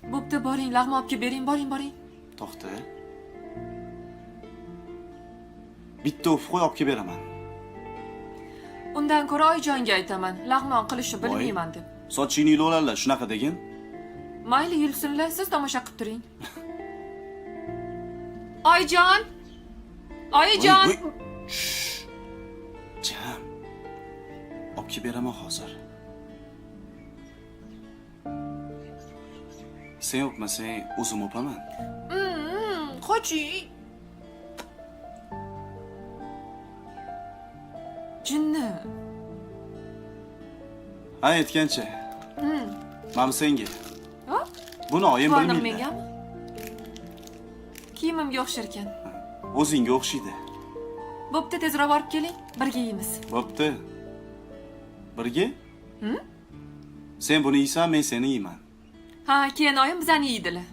Bo'pti, boring, lag'ma olib kelib bering, boring. To'xta. Bitta o'pib qo'y, olib kelib beraman. Undan ko'ra Oyjonga aytaman, lag'mon qilishni bilmayman deb. Sochingni yulolala, shunaqa degin. Mayli, yulsinlar, siz tomosha qilib turing. Oyjon! Oyjon! Jam. Olib kelib beraman hozir. Sen o'pmasang, o'zim o'paman. Qoching. Jinni. Ha, aytgancha. Mana senga. Ha? Buni oyim Quvonir bilmaydi. mengami? Kiyimimga o'xshar ekan. O'zingga o'xshaydi. Bo'pti, tezroq borib keling, birga yeymiz. Bo'pti. Birga? Sen buni yeysan, men seni yeyman. Ha, keyin oyim bizani yeydilar.